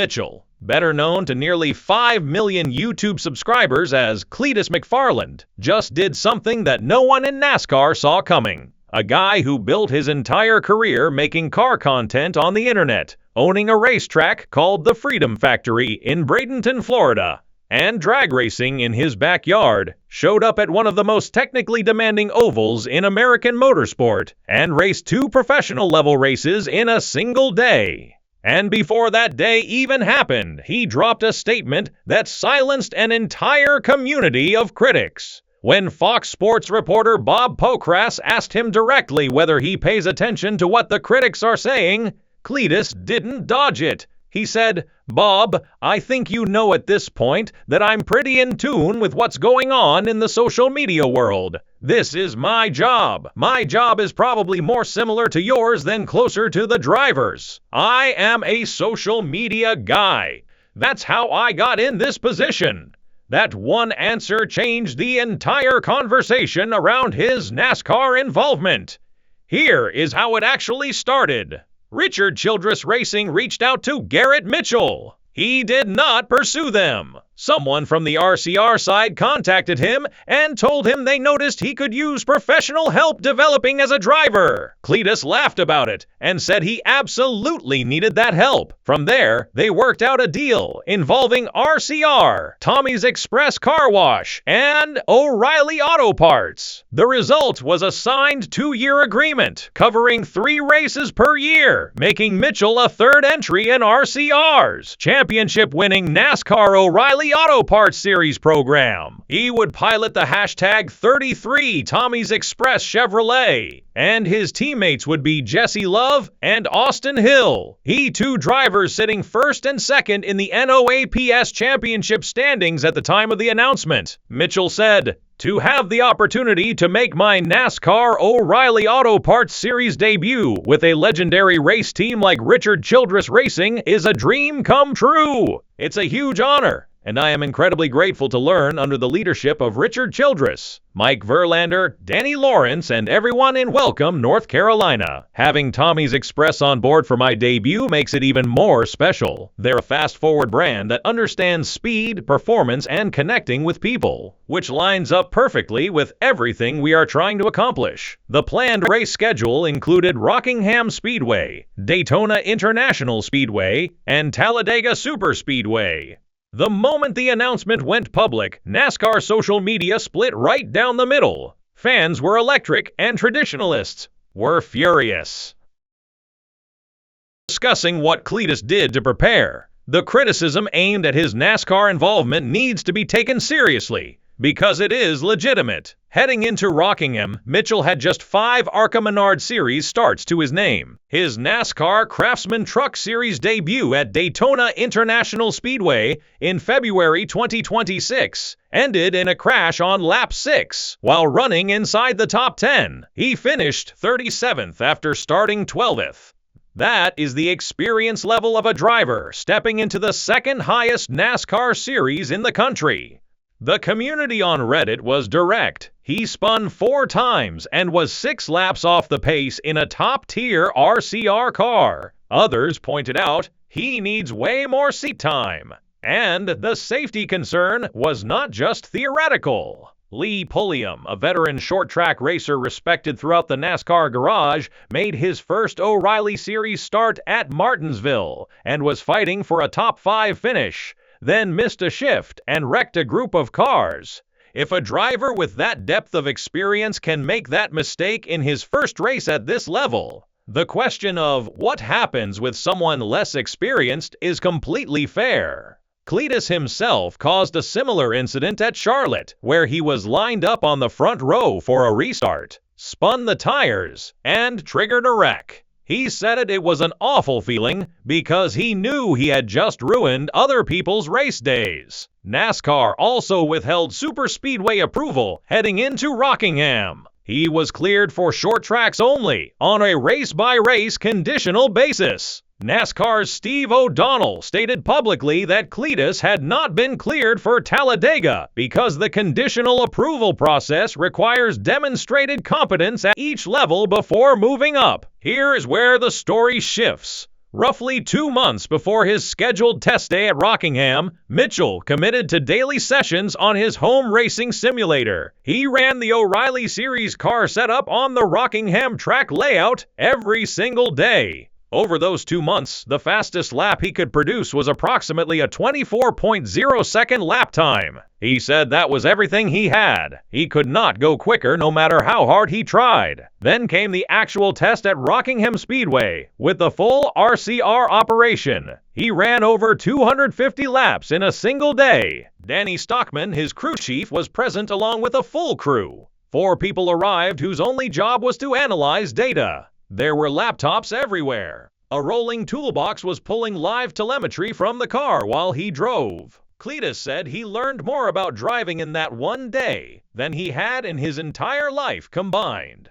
Mitchell, better known to nearly 5 million YouTube subscribers as Cleetus McFarland, just did something that no one in NASCAR saw coming. A guy who built his entire career making car content on the internet, owning a racetrack called the Freedom Factory in Bradenton, Florida, and drag racing in his backyard, showed up at one of the most technically demanding ovals in American motorsport and raced 2 professional-level races in a single day. And before that day even happened, he dropped a statement that silenced an entire community of critics. When Fox Sports reporter Bob Pockrass asked him directly whether he pays attention to what the critics are saying, Cleetus didn't dodge it. He said, "Bob, I think you know at this point that I'm pretty in tune with what's going on in the social media world. This is my job. My job is probably more similar to yours than closer to the driver's. I am a social media guy. That's how I got in this position." That one answer changed the entire conversation around his NASCAR involvement. Here is how it actually started. Richard Childress Racing reached out to Garrett Mitchell. He did not pursue them. Someone from the RCR side contacted him and told him they noticed he could use professional help developing as a driver. Cleetus laughed about it and said he absolutely needed that help. From there, they worked out a deal involving RCR, Tommy's Express Car Wash, and O'Reilly Auto Parts. The result was a signed 2-year agreement covering 3 races per year, making Mitchell a third entry in RCR's championship-winning NASCAR O'Reilly Auto Parts Series program. He would pilot the hashtag 33 Tommy's Express Chevrolet, and his teammates would be Jesse Love and Austin Hill. He 2 drivers sitting first and second in the NOAPS championship standings at the time of the announcement. Mitchell said, "To have the opportunity to make my NASCAR O'Reilly Auto Parts Series debut with a legendary race team like Richard Childress Racing is a dream come true. It's a huge honor, and I am incredibly grateful to learn under the leadership of Richard Childress, Mike Verlander, Danny Lawrence, and everyone in Welcome, North Carolina. Having Tommy's Express on board for my debut makes it even more special. They're a fast-forward brand that understands speed, performance, and connecting with people, which lines up perfectly with everything we are trying to accomplish." The planned race schedule included Rockingham Speedway, Daytona International Speedway, and Talladega Superspeedway. The moment the announcement went public, NASCAR social media split right down the middle. Fans were electric and traditionalists were furious. Discussing what Cleetus did to prepare, the criticism aimed at his NASCAR involvement needs to be taken seriously, because it is legitimate. Heading into Rockingham, Mitchell had just 5 ARCA Menard Series starts to his name. His NASCAR Craftsman Truck Series debut at Daytona International Speedway in February 2026 ended in a crash on lap 6 while running inside the top 10. He finished 37th after starting 12th. That is the experience level of a driver stepping into the second highest NASCAR series in the country. The community on Reddit was direct. He spun 4 times and was 6 laps off the pace in a top-tier RCR car. Others pointed out he needs way more seat time. And the safety concern was not just theoretical. Lee Pulliam, a veteran short-track racer respected throughout the NASCAR garage, made his first O'Reilly Series start at Martinsville and was fighting for a top 5 finish, then missed a shift and wrecked a group of cars. If a driver with that depth of experience can make that mistake in his first race at this level, the question of what happens with someone less experienced is completely fair. Cleetus himself caused a similar incident at Charlotte, where he was lined up on the front row for a restart, spun the tires, and triggered a wreck. He said it was an awful feeling because he knew he had just ruined other people's race days. NASCAR also withheld superspeedway approval heading into Rockingham. He was cleared for short tracks only on a race-by-race conditional basis. NASCAR's Steve O'Donnell stated publicly that Cleetus had not been cleared for Talladega because the conditional approval process requires demonstrated competence at each level before moving up. Here is where the story shifts. Roughly 2 months before his scheduled test day at Rockingham, Mitchell committed to daily sessions on his home racing simulator. He ran the O'Reilly Series car setup on the Rockingham track layout every single day. Over those 2 months, the fastest lap he could produce was approximately a 24.0-second lap time. He said that was everything he had. He could not go quicker no matter how hard he tried. Then came the actual test at Rockingham Speedway, with the full RCR operation. He ran over 250 laps in a single day. Danny Stockman, his crew chief, was present along with a full crew. 4 people arrived whose only job was to analyze data. There were laptops everywhere. A rolling toolbox was pulling live telemetry from the car while he drove. Cleetus said he learned more about driving in that one day than he had in his entire life combined.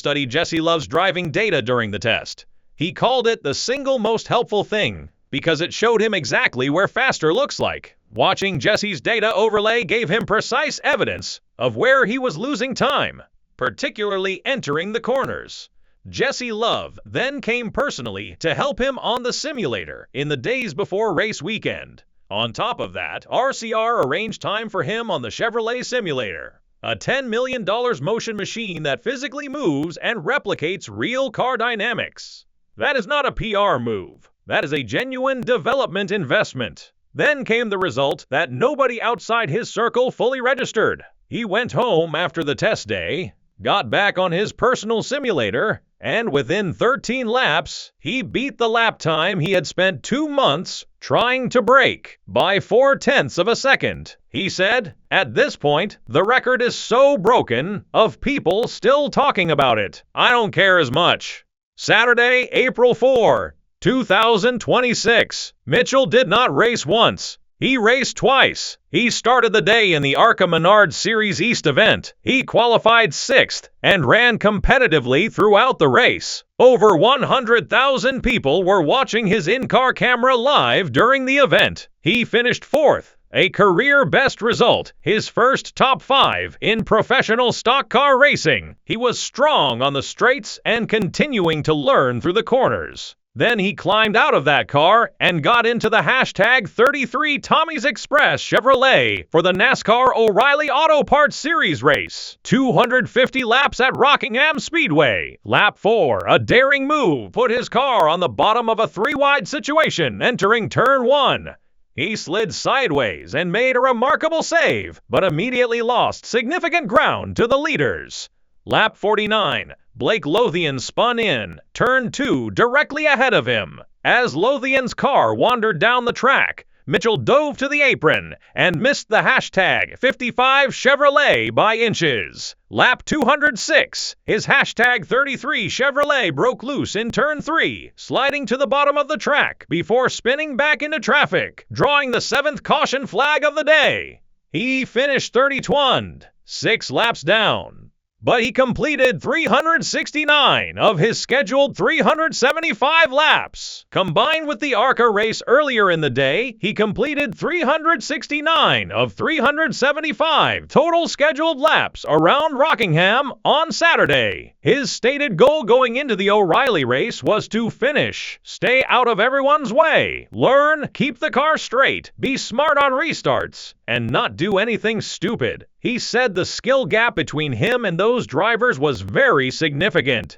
Jesse loves driving data during the test. He called it the single most helpful thing because it showed him exactly where faster looks like. Watching Jesse's data overlay gave him precise evidence of where he was losing time, particularly entering the corners. Jesse Love then came personally to help him on the simulator in the days before race weekend. On top of that, RCR arranged time for him on the Chevrolet simulator, a $10 million motion machine that physically moves and replicates real car dynamics. That is not a PR move. That is a genuine development investment. Then came the result that nobody outside his circle fully registered. He went home after the test day, got back on his personal simulator, and within 13 laps, he beat the lap time he had spent 2 months trying to break by 0.4 of a second. He said, "At this point, the record is so broken of people still talking about it. I don't care as much." Saturday, April 4, 2026. Mitchell did not race once. He raced twice. He started the day in the ARCA Menard Series East event. He qualified 6th and ran competitively throughout the race. Over 100,000 people were watching his in-car camera live during the event. He finished 4th, a career best result, his first top 5 in professional stock car racing. He was strong on the straights and continuing to learn through the corners. Then he climbed out of that car and got into the #33 Tommy's Express Chevrolet for the NASCAR O'Reilly Auto Parts Series race. 250 laps at Rockingham Speedway. Lap 4, a daring move, put his car on the bottom of a 3-wide situation entering turn 1. He slid sideways and made a remarkable save, but immediately lost significant ground to the leaders. Lap 49. Blake Lothian spun in, turn 2 directly ahead of him. As Lothian's car wandered down the track, Mitchell dove to the apron and missed the #55 Chevrolet by inches. Lap 206, his #33 Chevrolet broke loose in turn 3, sliding to the bottom of the track before spinning back into traffic, drawing the 7th caution flag of the day. He finished 32nd, 6 laps down. But he completed 369 of his scheduled 375 laps. Combined with the ARCA race earlier in the day, he completed 369 of 375 total scheduled laps around Rockingham on Saturday. His stated goal going into the O'Reilly race was to finish, stay out of everyone's way, learn, keep the car straight, be smart on restarts, and not do anything stupid. He said the skill gap between him and those drivers was very significant.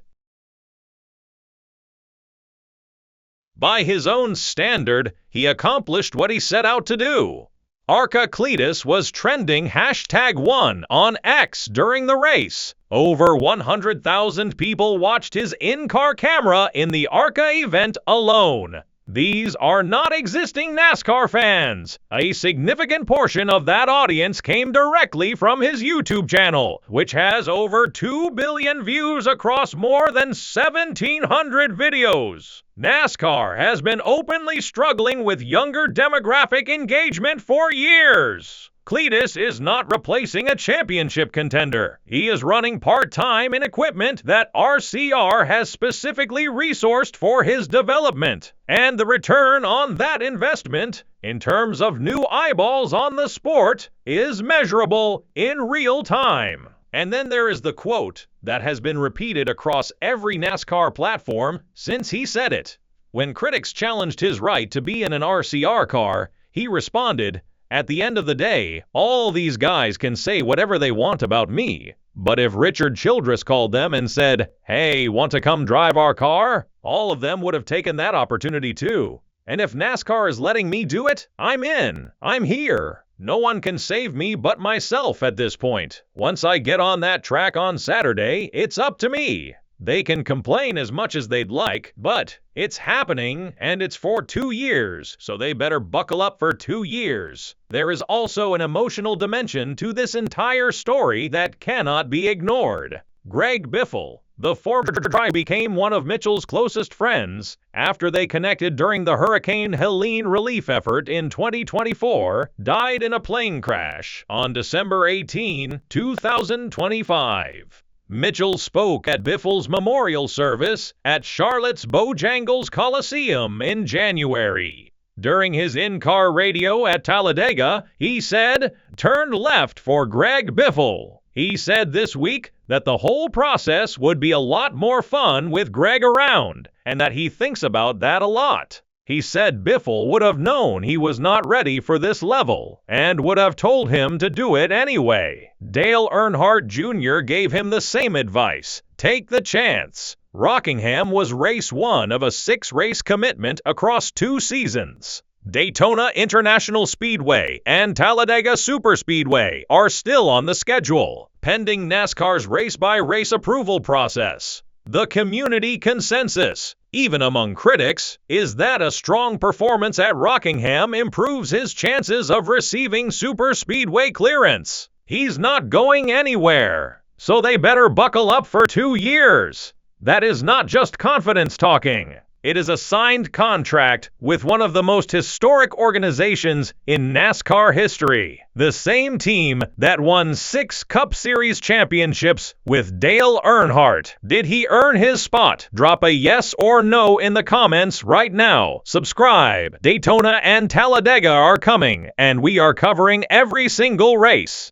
By his own standard, he accomplished what he set out to do. ARCA Cleetus was trending #1 on X during the race. Over 100,000 people watched his in-car camera in the ARCA event alone. These are not existing NASCAR fans. A significant portion of that audience came directly from his YouTube channel, which has over 2 billion views across more than 1,700 videos. NASCAR has been openly struggling with younger demographic engagement for years. Cleetus is not replacing a championship contender. He is running part-time in equipment that RCR has specifically resourced for his development. And the return on that investment, in terms of new eyeballs on the sport, is measurable in real time. And then there is the quote that has been repeated across every NASCAR platform since he said it. When critics challenged his right to be in an RCR car, he responded, "At the end of the day, all these guys can say whatever they want about me. But if Richard Childress called them and said, 'Hey, want to come drive our car?' all of them would have taken that opportunity too. And if NASCAR is letting me do it, I'm in. I'm here. No one can save me but myself at this point. Once I get on that track on Saturday, it's up to me. They can complain as much as they'd like, but it's happening, and it's for 2 years, so they better buckle up for 2 years. There is also an emotional dimension to this entire story that cannot be ignored. Greg Biffle, the former driver, became one of Mitchell's closest friends after they connected during the Hurricane Helene relief effort in 2024, died in a plane crash on December 18, 2025. Mitchell spoke at Biffle's memorial service at Charlotte's Bojangles Coliseum in January. During his in-car radio at Talladega, he said, "Turn left for Greg Biffle." He said this week that the whole process would be a lot more fun with Greg around, and that he thinks about that a lot. He said Biffle would have known he was not ready for this level, and would have told him to do it anyway. Dale Earnhardt Jr. gave him the same advice: take the chance. Rockingham was race 1 of a 6-race commitment across 2 seasons. Daytona International Speedway and Talladega Superspeedway are still on the schedule, pending NASCAR's race-by-race approval process. The community consensus, even among critics, is that a strong performance at Rockingham improves his chances of receiving superspeedway clearance. He's not going anywhere, so they better buckle up for 2 years. That is not just confidence talking. It is a signed contract with one of the most historic organizations in NASCAR history. The same team that won 6 Cup Series championships with Dale Earnhardt. Did he earn his spot? Drop a yes or no in the comments right now. Subscribe. Daytona and Talladega are coming, and we are covering every single race.